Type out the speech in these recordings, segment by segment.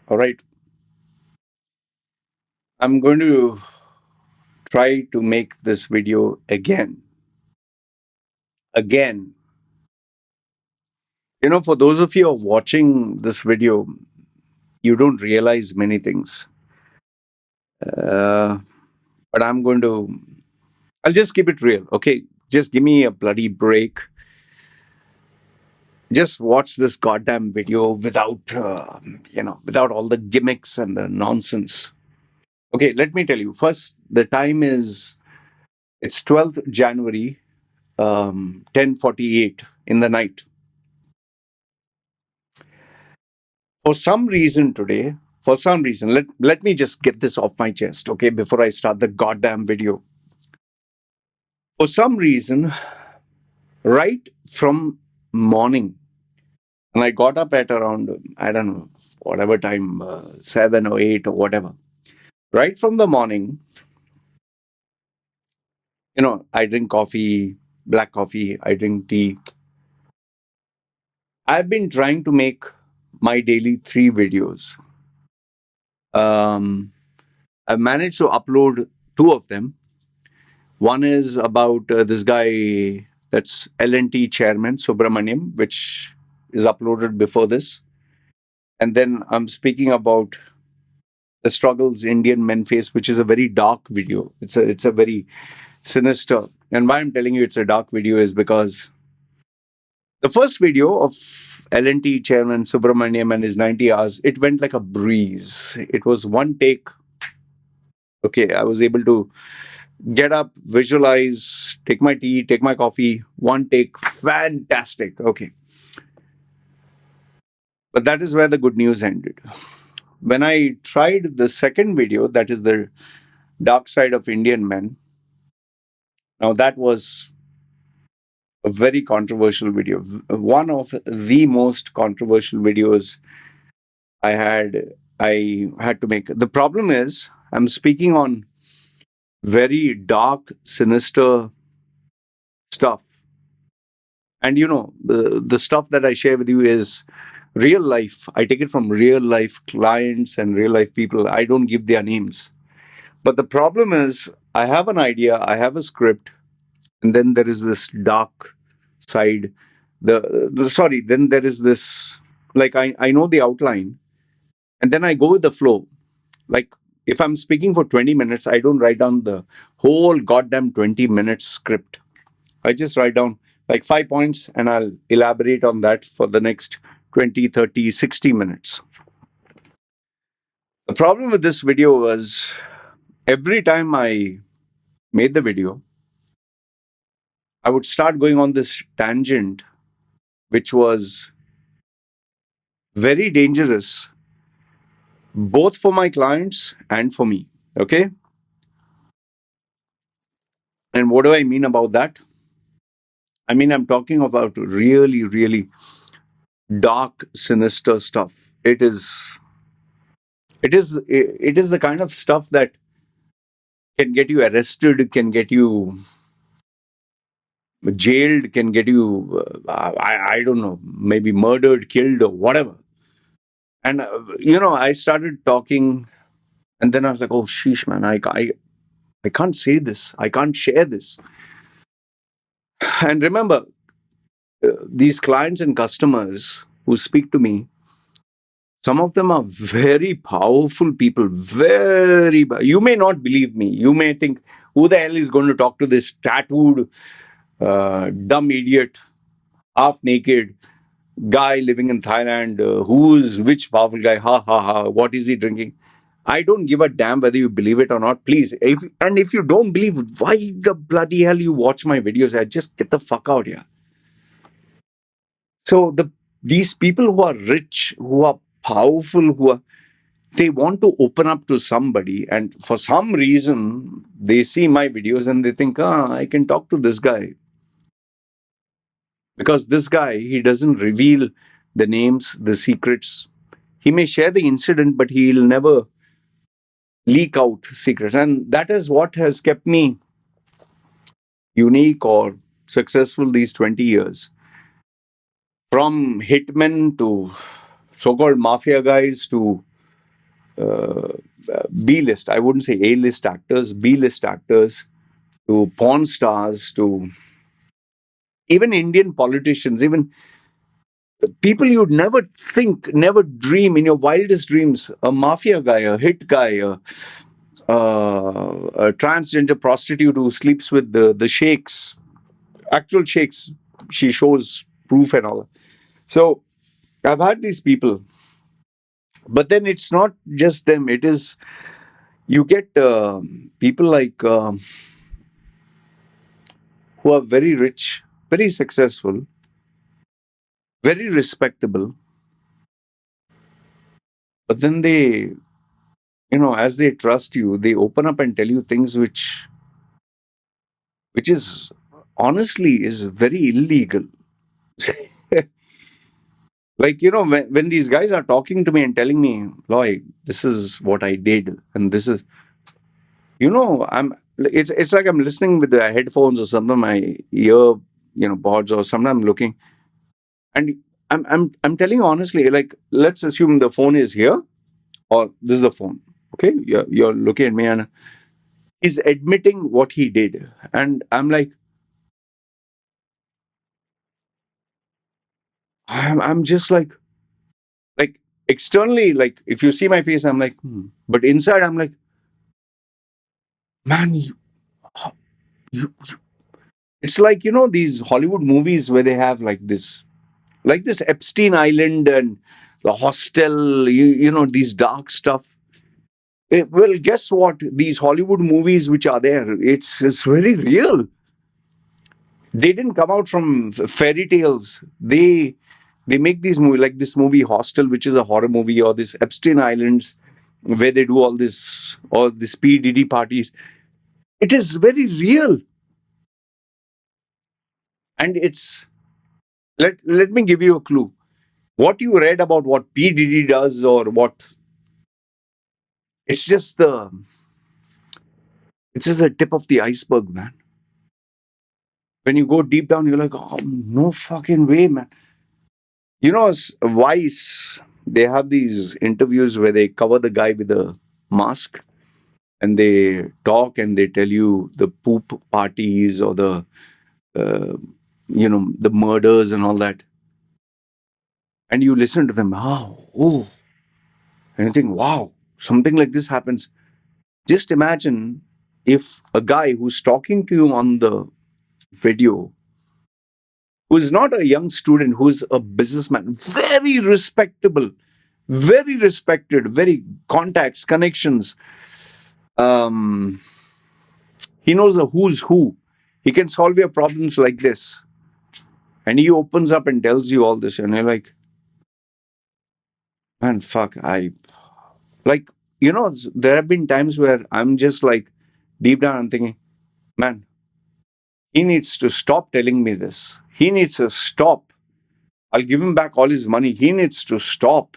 All right. I'm going to try to make this video again. Again. For those of you who are watching this video, you don't realize many things. Uh, but I'll just keep it real. Okay. Just give me a bloody break. Just watch this goddamn video without all the gimmicks and the nonsense. Okay. Let me tell you. First, the time it's 12th January, 10:48 in the night. For some reason, let me just get this off my chest, okay, before I start the goddamn video. For some reason, right from morning, and I got up at around, I don't know, whatever time, 7 or 8 or whatever. Right from the morning, I drink coffee, black coffee, I drink tea. I've been trying to make my daily 3 videos. Um, I've managed to upload 2 of them. One is about this guy that's L&T chairman, Subramaniam, which is uploaded before this. And then I'm speaking about the struggles Indian men face, which is a very dark video. It's a very sinister. And why I'm telling you it's a dark video is because the first video of L&T chairman Subramaniam and his 90 hours, it went like a breeze. It was one take. Okay, I was able to get up, visualize, take my tea, take my coffee, one take, fantastic. Okay. But that is where the good news ended. When I tried the second video, that is the dark side of Indian men, now that was a very controversial video. One of the most controversial videos I had to make. The problem is, I'm speaking on very dark, sinister stuff. And the stuff that I share with you is real life. I take it from real life clients and real life people. I don't give their names. But the problem is, I have an idea, I have a script, and then there is this dark side. Then there is this, like, I know the outline, and then I go with the flow. Like, if I'm speaking for 20 minutes, I don't write down the whole goddamn 20-minute script. I just write down like 5 points and I'll elaborate on that for the next 20, 30, 60 minutes. The problem with this video was every time I made the video, I would start going on this tangent, which was very dangerous, both for my clients and for me. Okay. And what do I mean about that? I mean, I'm talking about really, really dark, sinister stuff. It is the kind of stuff that can get you arrested, can get you jailed, can get you, I don't know, maybe murdered, killed, or whatever. And, I started talking, and then I was like, oh, sheesh, man, I can't say this. I can't share this. And remember, these clients and customers who speak to me, some of them are very powerful people. You may not believe me. You may think, who the hell is going to talk to this tattooed, dumb idiot, half naked guy living in Thailand? Who's which powerful guy? Ha ha ha. What is he drinking? I don't give a damn whether you believe it or not. Please, if you don't believe, why the bloody hell you watch my videos? I just get the fuck out here. So these people who are rich, who are powerful, they want to open up to somebody, and for some reason they see my videos and they think, I can talk to this guy. Because this guy, he doesn't reveal the names, the secrets. He may share the incident, but he'll never leak out secrets. And that is what has kept me unique or successful these 20 years. From hitmen to so-called mafia guys to uh, B list, I wouldn't say A list actors, B list actors, to porn stars, to even Indian politicians, even people you'd never think, never dream in your wildest dreams, a mafia guy, a hit guy, a transgender prostitute who sleeps with the sheikhs, actual sheikhs. She shows proof and all. So I've had these people, but then it's not just them. It is, you get people like who are very rich, very successful, very respectable, but then they, as they trust you, they open up and tell you things which is honestly is very illegal. Like, when these guys are talking to me and telling me, Loy, this is what I did, and this is, it's like I'm listening with the headphones or something, my ear, pods, or sometimes I'm looking, and I'm telling you honestly, like, let's assume the phone is here, or this is the phone. Okay, you're looking at me, and he's admitting what he did, and I'm like, I'm just like externally, like if you see my face, I'm like, but inside, I'm like, man, you it's like, these Hollywood movies where they have like this Epstein Island and the hostel, these dark stuff. Well, guess what? These Hollywood movies which are there, it's very real. They didn't come out from fairy tales. They make these movie, like this movie Hostel, which is a horror movie, or this Epstein Islands where they do all these PDD parties. It is very real, and it's let me give you a clue. What you read about what PDD does, or what, it's just the tip of the iceberg, man. When you go deep down, you're like, oh, no fucking way, man. Vice, they have these interviews where they cover the guy with a mask, and they talk and they tell you the poop parties, or uh, the murders and all that. And you listen to them, and you think, wow, something like this happens. Just imagine if a guy who's talking to you on the video, who's not a young student, who's a businessman, very respectable, very respected, very contacts, connections. Um, he knows the who's who. He can solve your problems like this. And he opens up and tells you all this, and you're like, man, fuck, like, there have been times where I'm just like, deep down, I'm thinking, man, he needs to stop telling me this. He needs to stop. I'll give him back all his money. He needs to stop.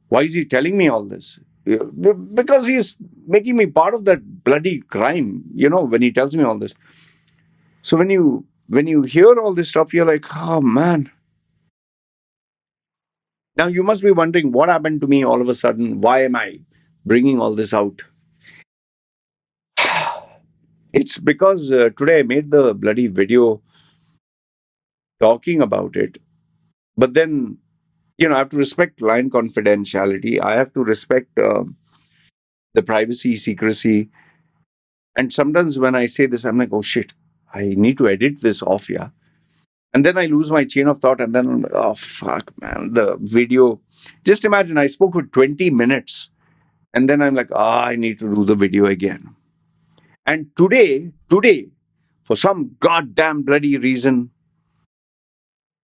Why is he telling me all this? Because he's making me part of that bloody crime, when he tells me all this. So when you hear all this stuff, you're like, oh man. Now you must be wondering, what happened to me all of a sudden? Why am I bringing all this out? It's because today I made the bloody video talking about it. But then, I have to respect line confidentiality. I have to respect the privacy, secrecy. And sometimes when I say this, I'm like, oh shit, I need to edit this off, yeah. And then I lose my chain of thought, and then I'm like, oh fuck, man, the video. Just imagine I spoke for 20 minutes, and then I'm like, I need to do the video again. And today, for some goddamn bloody reason,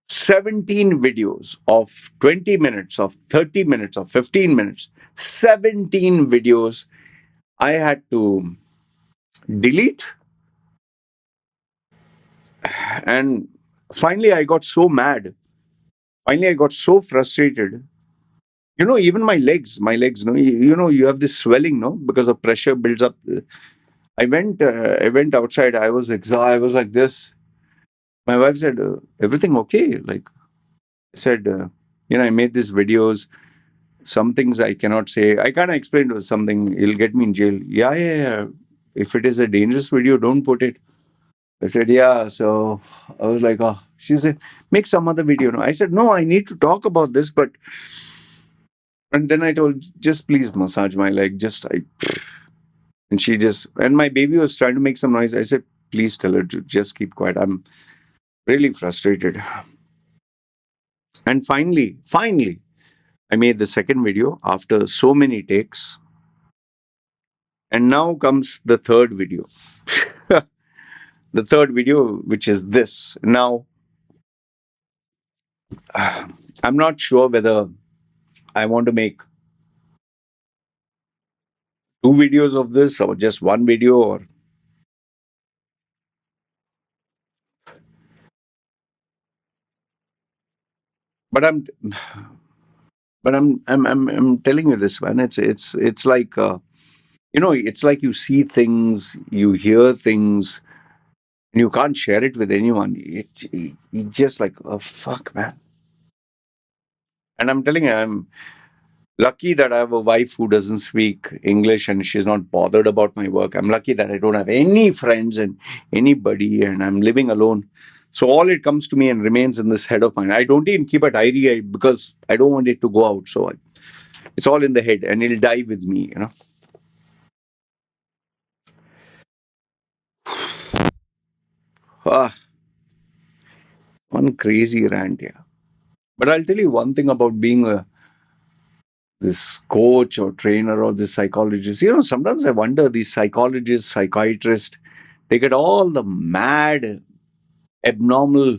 17 videos of 20 minutes, of 30 minutes, of 15 minutes, 17 videos I had to delete. And finally, I got so mad. Finally, I got so frustrated. Even my legs, no, you have this swelling, no, because of pressure builds up. I went outside. I was exhausted. I was like this. My wife said, everything okay? Like, I said, I made these videos. Some things I cannot say. I can't explain to something. It'll get me in jail. Yeah, yeah, yeah. If it is a dangerous video, don't put it. I said, yeah. So I was like, oh, she said, make some other video. No, I said, no, I need to talk about this. But, and then I told, just please massage my leg. And she just, and my baby was trying to make some noise. I said, please tell her to just keep quiet. I'm really frustrated. And finally, I made the second video after so many takes. And now comes the third video. The third video, which is this. Now, I'm not sure whether I want to make two videos of this or just one video, or but I'm telling you this, man. It's like it's like you see things, you hear things, and you can't share it with anyone. It's just like, oh fuck, man. And I'm telling you, I'm lucky that I have a wife who doesn't speak English and she's not bothered about my work. I'm lucky that I don't have any friends and anybody, and I'm living alone. So all it comes to me and remains in this head of mine. I don't even keep a diary because I don't want it to go out. So it's all in the head and it'll die with me. Ah, one crazy rant, yeah. But I'll tell you one thing about being this coach or trainer or this psychologist. Sometimes I wonder, these psychologists, psychiatrists, they get all the mad, abnormal,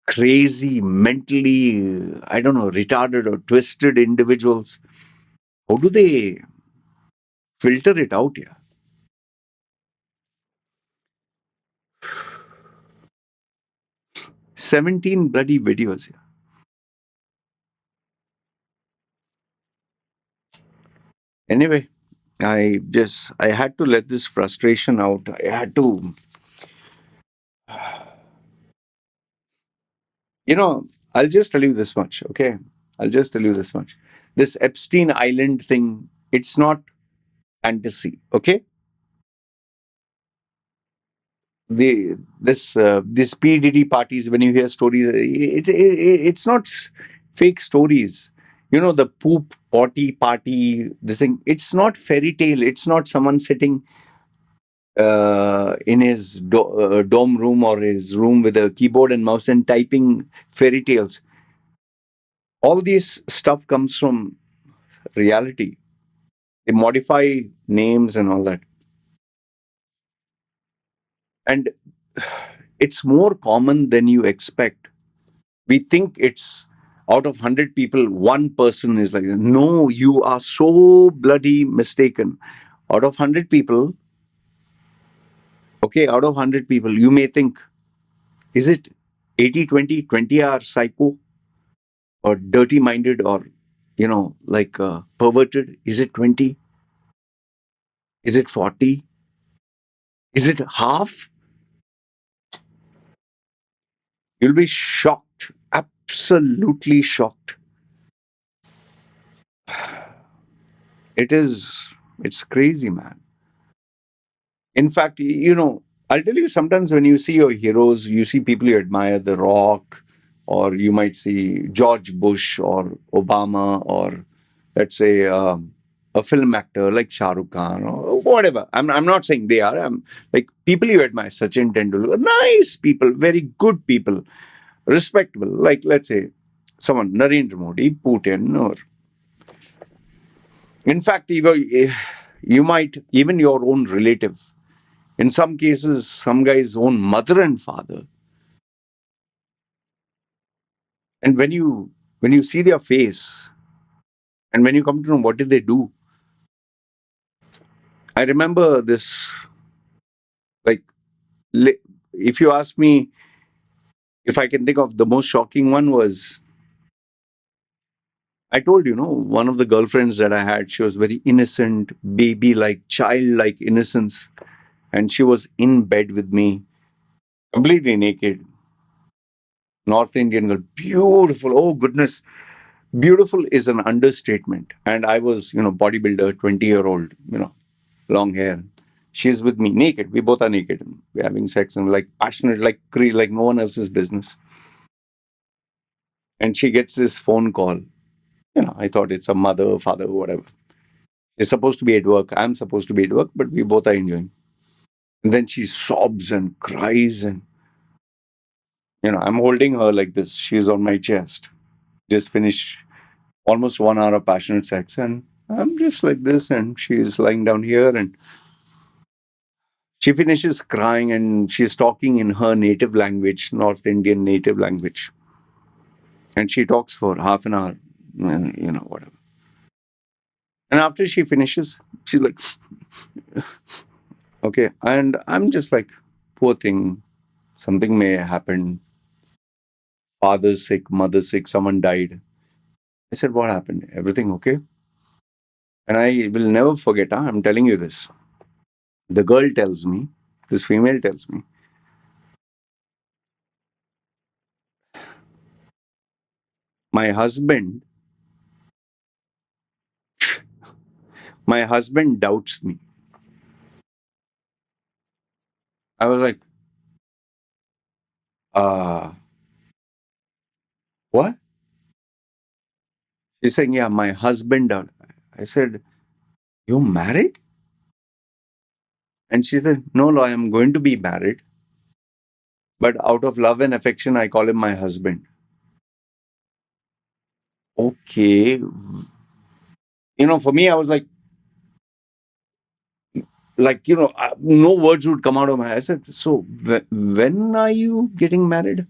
crazy, mentally, I don't know, retarded or twisted individuals. How do they filter it out here? 17 bloody videos here. Anyway, I had to let this frustration out. I had to, I'll just tell you this much, okay? I'll just tell you this much. This Epstein Island thing, it's not fantasy, okay? This PDD parties, when you hear stories, it's not fake stories. The poop potty party, this thing. It's not fairy tale. It's not someone sitting in his dorm room or his room with a keyboard and mouse and typing fairy tales. All this stuff comes from reality. They modify names and all that, and it's more common than you expect. We think it's out of 100 people, one person is like that. No, you are so bloody mistaken. Out of 100 people, okay, out of 100 people, you may think, is it 80-20 are psycho or dirty minded or, like perverted? Is it 20? Is it 40? Is it half? You'll be shocked, absolutely shocked. It's crazy, man. In fact, I'll tell you, sometimes when you see your heroes, you see people you admire, The Rock, or you might see George Bush or Obama, or let's say a film actor like Shah Rukh Khan or whatever. I'm not saying they are. I'm like people you admire, Sachin Tendulkar, nice people, very good people, respectable. Like, let's say someone, Narendra Modi, Putin, or in fact, even you might, even your own relative. In some cases, some guy's own mother and father. And when you see their face, and when you come to know what did they do, I remember this. Like, if you ask me if I can think of the most shocking one, was I told one of the girlfriends that I had. She was very innocent, baby-like, child-like innocence, and she was in bed with me, completely naked. North Indian girl, beautiful. Oh goodness, Beautiful is an understatement. And I was, bodybuilder, 20-year-old, long hair. She's with me, naked. We both are naked. We're having sex and like passionate, like no one else's business. And she gets this phone call. I thought it's a mother, father, whatever. She's supposed to be at work. I'm supposed to be at work, but we both are enjoying. And then she sobs and cries, and I'm holding her like this. She's on my chest. Just finished almost 1 hour of passionate sex, and I'm just like this, and she's lying down here, and she finishes crying, and she's talking in her native language, North Indian native language, and she talks for half an hour, and whatever. And after she finishes, she's like, okay, and I'm just like, poor thing, something may happen. Father's sick, mother's sick, someone died. I said, what happened? Everything okay? And I will never forget, I'm telling you this. The girl tells me, this female tells me, my husband, my husband doubts me. I was like, uh, what? She's saying, yeah, my husband. I said, you're married? And she said, no, no, I am going to be married. But out of love and affection, I call him my husband. Okay. For me, I was no words would come out of my head. I said, so when are you getting married?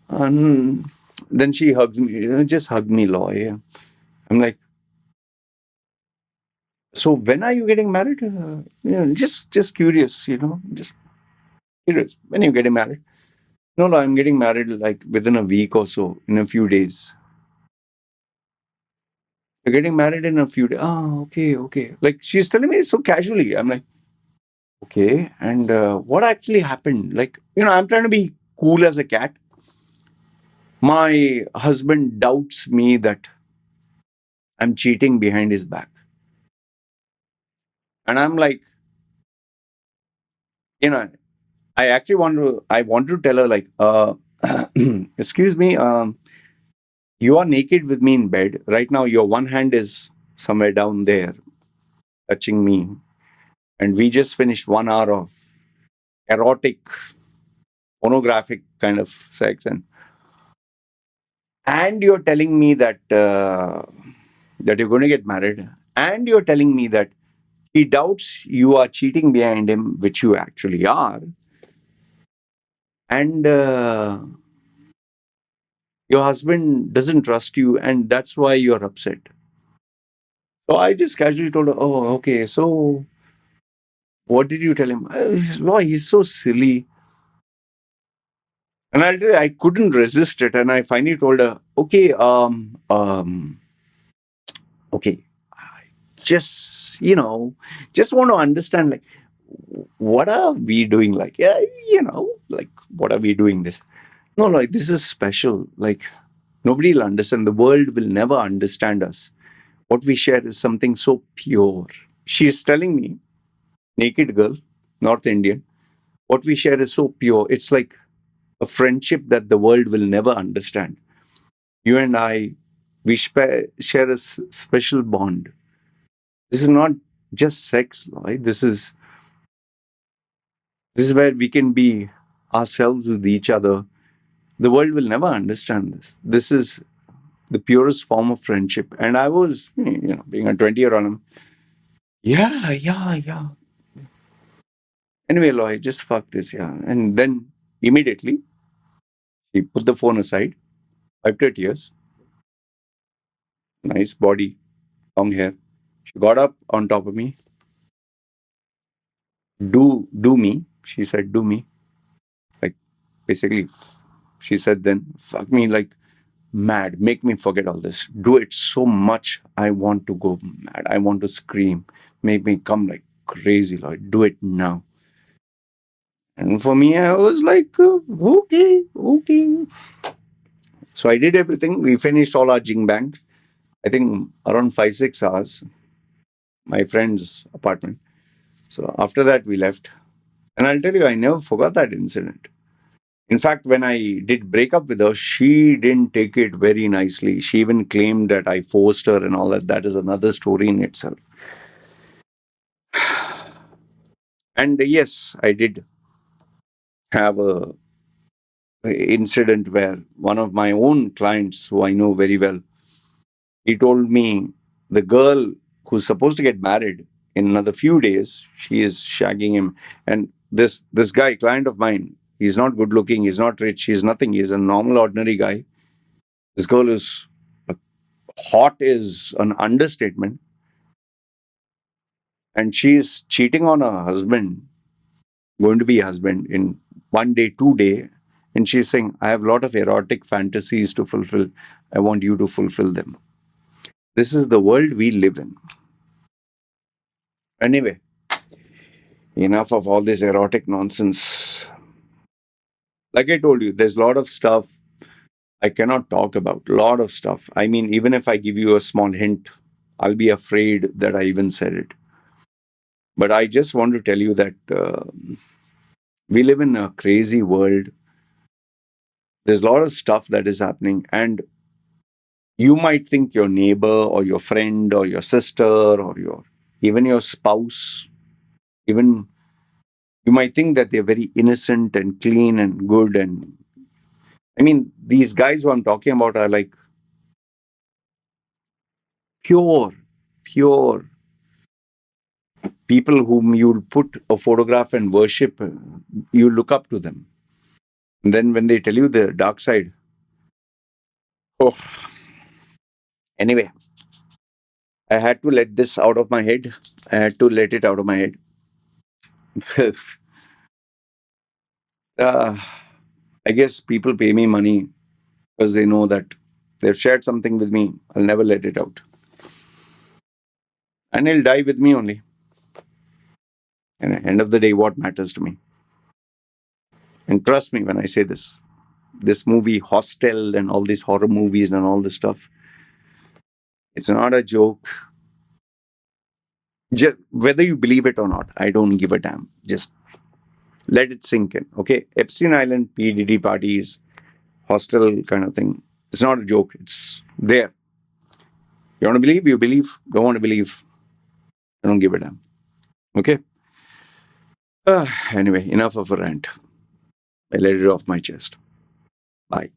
And then she hugs me, just hug me, Loy. I'm like, so when are you getting married? Just curious, just curious. When are you getting married? No, no, I'm getting married like within a week or so, in a few days. You're getting married in a few days. Oh, okay, okay. Like she's telling me so casually. I'm like, okay. And what actually happened? Like, I'm trying to be cool as a cat. My husband doubts me that I'm cheating behind his back. And I'm like, you know, I want to tell her like, excuse me, you are naked with me in bed. Right now, your one hand is somewhere down there touching me. And we just finished 1 hour of erotic, pornographic kind of sex. And you're telling me that you're going to get married. And you're telling me that he doubts you are cheating behind him, which you actually are. And your husband doesn't trust you, and that's why you're upset. So I just casually told her, oh, okay, so what did you tell him? Why, he's so silly. And I'll tell you, I couldn't resist it. And I finally told her, okay, okay, I just want to understand, like, what are we doing? Like, yeah, like, what are we doing this? No, like, this is special. Like, nobody will understand. The world will never understand us. What we share is something so pure. She's telling me, naked girl, North Indian, what we share is so pure. It's like a friendship that the world will never understand. You and I, we share a special bond. This is not just sex, right? This is where we can be ourselves with each other. The world will never understand this. This is the purest form of friendship. And I was, being a 20-year-old, yeah, yeah, yeah. Anyway, Loy, just fuck this, yeah. And then immediately, he put the phone aside, wiped her tears, nice body, long hair. She got up on top of me. Do me. She said, do me. Like, basically, she said then, fuck me like mad. Make me forget all this. Do it so much. I want to go mad. I want to scream. Make me come like crazy, Lord. Do it now. And for me, I was like, okay, okay. So I did everything. We finished all our jing bang. I think around 5, 6 hours, my friend's apartment. So after that, we left. And I'll tell you, I never forgot that incident. In fact, when I did break up with her, she didn't take it very nicely. She even claimed that I forced her and all that. That is another story in itself. And yes, I did have a incident where one of my own clients, who I know very well, he told me the girl who's supposed to get married in another few days, she is shagging him. And this guy, client of mine, he's not good looking, he's not rich, he's nothing. He's a normal, ordinary guy. This girl is hot is an understatement, and she's cheating on her husband, going to be husband in 1 day, 2 day, and she's saying, "I have a lot of erotic fantasies to fulfill. I want you to fulfill them." This is the world we live in. Anyway, enough of all this erotic nonsense. Like I told you, there's a lot of stuff I cannot talk about. A lot of stuff. I mean, even if I give you a small hint, I'll be afraid that I even said it. But I just want to tell you that we live in a crazy world. There's a lot of stuff that is happening, and you might think your neighbor or your friend or your sister or your even your spouse, even you might think that they're very innocent and clean and good. And I mean, these guys who I'm talking about are like pure, pure people whom you'll put a photograph and worship. You look up to them. And then when they tell you the dark side, oh, anyway, I had to let this out of my head. I had to let it out of my head. uh, I guess people pay me money because they know that they've shared something with me. I'll never let it out. And it'll die with me only. And at the end of the day, what matters to me? And trust me when I say this movie, Hostel, and all these horror movies and all this stuff, it's not a joke. Whether you believe it or not, I don't give a damn. Just let it sink in. Okay? Epstein Island, PDD parties, hostel kind of thing. It's not a joke. It's there. You want to believe? You believe. Don't want to believe? I don't give a damn. Okay? Anyway, enough of a rant. I let it off my chest. Bye.